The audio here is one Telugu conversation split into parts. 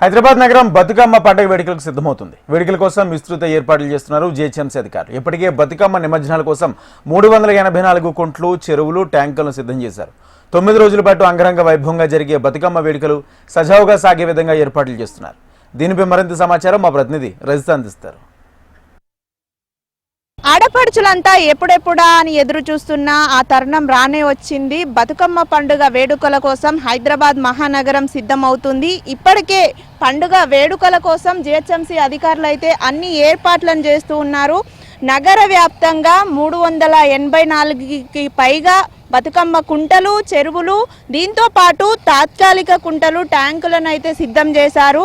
హైదరాబాద్ నగరం బతుకమ్మ పండుగ వేడుకలకు సిద్ధమవుతుంది. వేడుకల కోసం విస్తృత ఏర్పాట్లు చేస్తున్నారు జీహెచ్ఎంసీ అధికారులు. ఇప్పటికే బతుకమ్మ నిమజ్జనాల కోసం 384 కుంట్లు, చెరువులు, ట్యాంకులను సిద్ధం చేశారు. 9 రోజుల పాటు అంగరంగ వైభవంగా జరిగే బతుకమ్మ వేడుకలు సజావుగా సాగే విధంగా ఏర్పాట్లు చేస్తున్నారు. దీనిపై మరింత సమాచారం మా ప్రతినిధి రజిత అందిస్తారు. ఆడపడుచులంతా ఎప్పుడెప్పుడా అని ఎదురు చూస్తున్న ఆ తరుణం రానే వచ్చింది. బతుకమ్మ పండుగ వేడుకల కోసం హైదరాబాద్ మహానగరం సిద్ధమవుతుంది. ఇప్పటికే పండుగ వేడుకల కోసం జీహెచ్ఎంసీ అధికారులు అయితే అన్ని ఏర్పాట్లను చేస్తూ ఉన్నారు. నగర వ్యాప్తంగా 384కి పైగా బతుకమ్మ కుంటలు, చెరువులు, దీంతో పాటు తాత్కాలిక కుంటలు, ట్యాంకులను అయితే సిద్ధం చేశారు.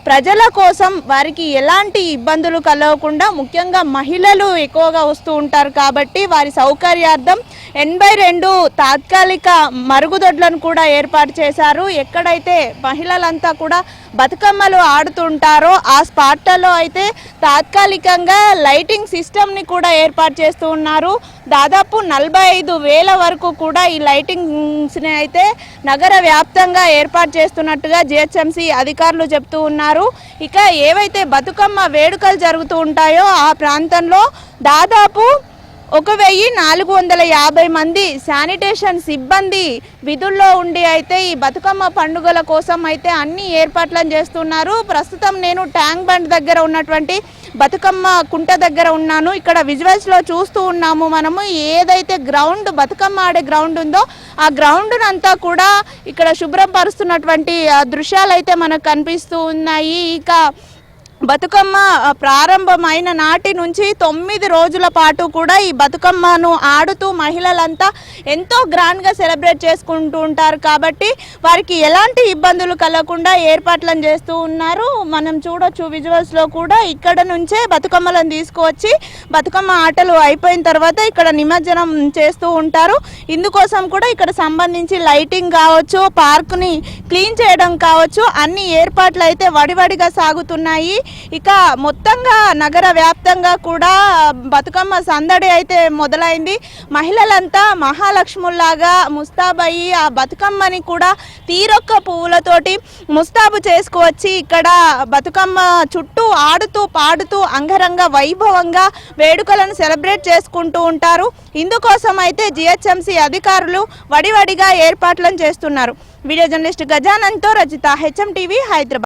ప్రజల కోసం వారికి ఎలాంటి ఇబ్బందులు కలగకుండా, ముఖ్యంగా మహిళలు ఎక్కువగా వస్తూ ఉంటారు కాబట్టి వారి సౌకర్యార్థం 82 తాత్కాలిక మరుగుదొడ్లను కూడా ఏర్పాటు చేశారు. ఎక్కడైతే మహిళలంతా కూడా బతుకమ్మలు ఆడుతుంటారో ఆ స్పాట్లలో అయితే తాత్కాలికంగా లైటింగ్ సిస్టమ్ని కూడా ఏర్పాటు చేస్తూ ఉన్నారు. దాదాపు 45,000 వరకు కూడా ఈ లైటింగ్స్ని అయితే నగర వ్యాప్తంగా ఏర్పాటు చేస్తున్నట్టుగా జీహెచ్ఎంసీ అధికారులు చెప్తూ ఉన్నారు. ఇక ఏవైతే బతుకమ్మ వేడుకలు జరుగుతూ ఉంటాయో ఆ ప్రాంతంలో దాదాపు 1450 మంది శానిటేషన్ సిబ్బంది విధుల్లో ఉండి అయితే ఈ బతుకమ్మ పండుగల కోసం అయితే అన్ని ఏర్పాట్లను చేస్తున్నారు. ప్రస్తుతం నేను ట్యాంక్ బండ్ దగ్గర ఉన్నటువంటి బతుకమ్మ కుంట దగ్గర ఉన్నాను. ఇక్కడ విజువల్స్లో చూస్తూ ఉన్నాము మనము. ఏదైతే గ్రౌండ్ బతుకమ్మ ఆడే గ్రౌండ్ ఉందో ఆ గ్రౌండ్ అంతా కూడా ఇక్కడ శుభ్రం పరుస్తున్నటువంటి దృశ్యాలు అయితే మనకు కనిపిస్తూ ఉన్నాయి. ఇక బతుకమ్మ ప్రారంభమైన నాటి నుంచి 9 రోజుల పాటు కూడా ఈ బతుకమ్మను ఆడుతూ మహిళలంతా ఎంతో గ్రాండ్గా సెలబ్రేట్ చేసుకుంటూ ఉంటారు కాబట్టి వారికి ఎలాంటి ఇబ్బందులు కలగకుండా ఏర్పాట్లను చేస్తూ ఉన్నారు. మనం చూడొచ్చు విజువల్స్లో కూడా. ఇక్కడ నుంచే బతుకమ్మలను తీసుకువచ్చి బతుకమ్మ ఆటలు అయిపోయిన తర్వాత ఇక్కడ నిమజ్జనం చేస్తూ ఉంటారు. ఇందుకోసం కూడా ఇక్కడ సంబంధించి లైటింగ్ కావచ్చు, పార్క్ని క్లీన్ చేయడం కావచ్చు, అన్ని ఏర్పాట్లు అయితే వడివడిగా సాగుతున్నాయి. ఇక మొత్తంగా నగర వ్యాప్తంగా కూడా బతుకమ్మ సందడి అయితే మొదలైంది. మహిళలంతా మహాలక్ష్ముల్లాగా ముస్తాబయ్యి ఆ బతుకమ్మని కూడా తీరొక్క పువ్వులతోటి ముస్తాబు చేసుకువచ్చి ఇక్కడ బతుకమ్మ చుట్టూ ఆడుతూ పాడుతూ అంగరంగ వైభవంగా వేడుకలను సెలబ్రేట్ చేసుకుంటూ ఉంటారు. ఇందుకోసం అయితే జీహెచ్ఎంసీ అధికారులు వడివడిగా ఏర్పాట్లను చేస్తున్నారు. వీడియో జర్నలిస్ట్ గజానంతో రజిత, హెచ్ఎం టీవీ, హైదరాబాద్.